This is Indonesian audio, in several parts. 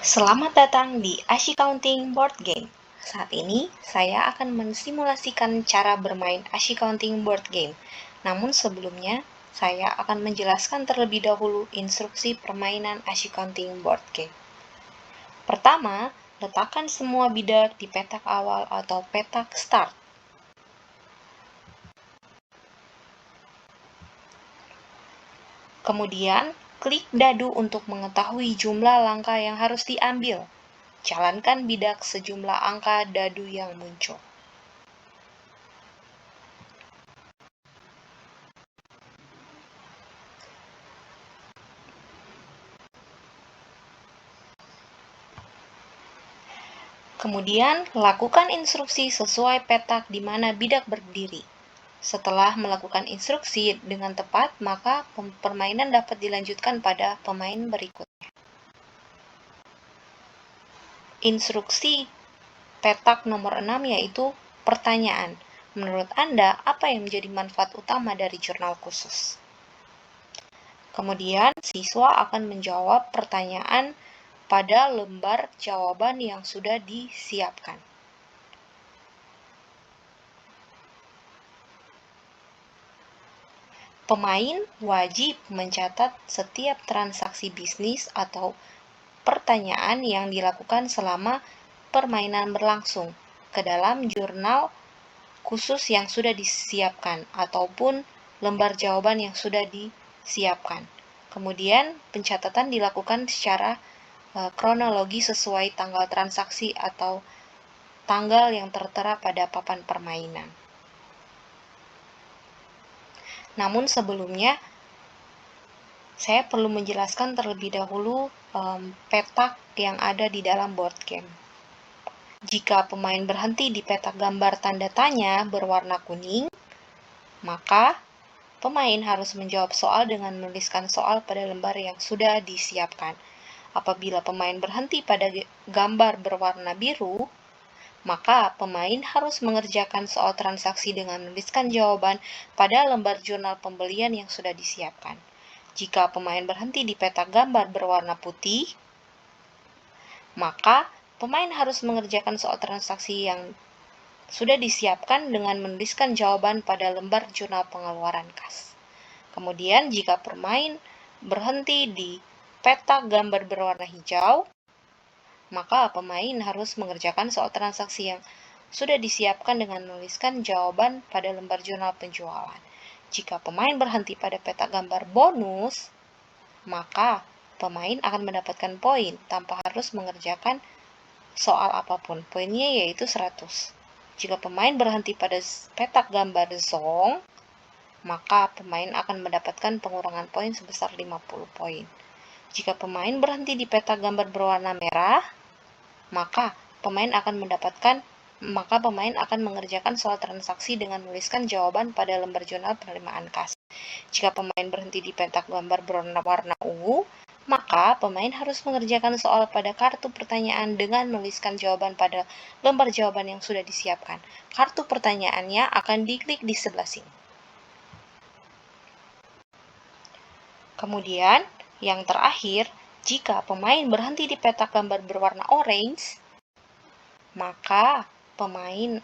Selamat datang di Ashicounting Board Game. Saat ini, saya akan mensimulasikan cara bermain Ashicounting Board Game. Namun sebelumnya, saya akan menjelaskan terlebih dahulu instruksi permainan Ashicounting Board Game. Pertama, letakkan semua bidak di petak awal atau petak start. Kemudian, klik dadu untuk mengetahui jumlah langkah yang harus diambil. Jalankan bidak sejumlah angka dadu yang muncul. Kemudian, lakukan instruksi sesuai petak di mana bidak berdiri. Setelah melakukan instruksi dengan tepat, maka permainan dapat dilanjutkan pada pemain berikutnya. Instruksi petak nomor 6 yaitu pertanyaan. Menurut Anda, apa yang menjadi manfaat utama dari jurnal khusus? Kemudian, siswa akan menjawab pertanyaan pada lembar jawaban yang sudah disiapkan. Pemain wajib mencatat setiap transaksi bisnis atau pertanyaan yang dilakukan selama permainan berlangsung ke dalam jurnal khusus yang sudah disiapkan ataupun lembar jawaban yang sudah disiapkan. Kemudian pencatatan dilakukan secara kronologi sesuai tanggal transaksi atau tanggal yang tertera pada papan permainan. Namun sebelumnya, saya perlu menjelaskan terlebih dahulu petak yang ada di dalam board game. Jika pemain berhenti di petak gambar tanda tanya berwarna kuning, maka pemain harus menjawab soal dengan menuliskan soal pada lembar yang sudah disiapkan. Apabila pemain berhenti pada gambar berwarna biru, maka pemain harus mengerjakan soal transaksi dengan menuliskan jawaban pada lembar jurnal pembelian yang sudah disiapkan. Jika pemain berhenti di petak gambar berwarna putih, maka pemain harus mengerjakan soal transaksi yang sudah disiapkan dengan menuliskan jawaban pada lembar jurnal pengeluaran kas. Kemudian, jika pemain berhenti di petak gambar berwarna hijau, maka pemain harus mengerjakan soal transaksi yang sudah disiapkan dengan menuliskan jawaban pada lembar jurnal penjualan. Jika pemain berhenti pada petak gambar bonus, maka pemain akan mendapatkan poin tanpa harus mengerjakan soal apapun. Poinnya yaitu 100. Jika pemain berhenti pada petak gambar zong, maka pemain akan mendapatkan pengurangan poin sebesar 50 poin. Jika pemain berhenti di petak gambar berwarna merah, maka pemain akan mengerjakan soal transaksi dengan menuliskan jawaban pada lembar jurnal penerimaan kas. Jika pemain berhenti di petak gambar berwarna ungu, maka pemain harus mengerjakan soal pada kartu pertanyaan dengan menuliskan jawaban pada lembar jawaban yang sudah disiapkan. Kartu pertanyaannya akan diklik di sebelah sini. Kemudian, yang terakhir, jika pemain berhenti di petak gambar berwarna orange, maka pemain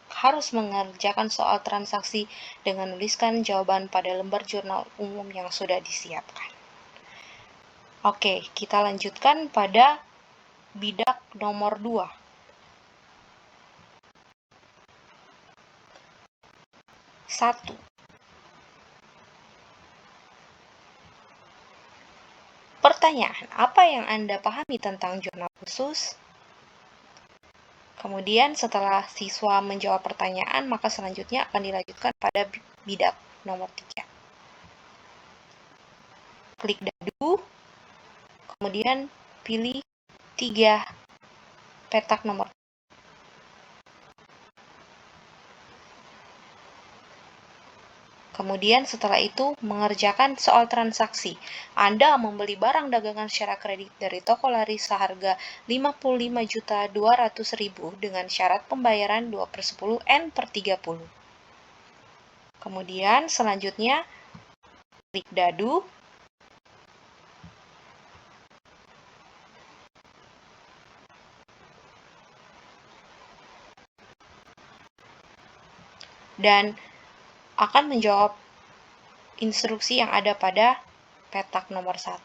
harus mengerjakan soal transaksi dengan menuliskan jawaban pada lembar jurnal umum yang sudah disiapkan. Oke, kita lanjutkan pada bidak nomor 2. Satu. Pertanyaan, apa yang Anda pahami tentang jurnal khusus? Kemudian setelah siswa menjawab pertanyaan, maka selanjutnya akan dilanjutkan pada bidak nomor 3. Klik dadu, kemudian pilih 3 petak nomor. Kemudian setelah itu mengerjakan soal transaksi. Anda membeli barang dagangan secara kredit dari toko laris seharga 55.200.000 dengan syarat pembayaran 2/10 N/30. Kemudian selanjutnya klik dadu. dan akan menjawab instruksi yang ada pada petak nomor 1.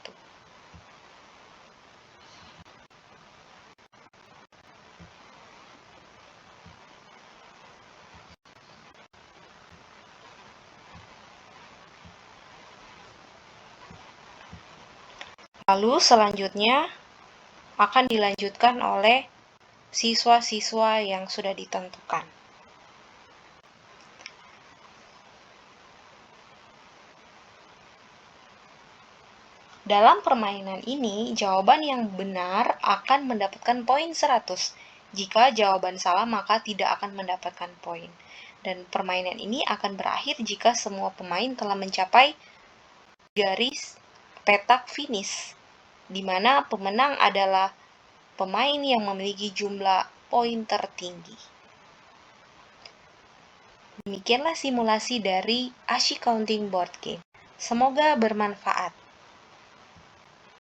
Lalu selanjutnya akan dilanjutkan oleh siswa-siswa yang sudah ditentukan. Dalam permainan ini, jawaban yang benar akan mendapatkan poin 100. Jika jawaban salah, maka tidak akan mendapatkan poin. Dan permainan ini akan berakhir jika semua pemain telah mencapai garis petak finish, di mana pemenang adalah pemain yang memiliki jumlah poin tertinggi. Demikianlah simulasi dari Ashi Counting Board Game. Semoga bermanfaat.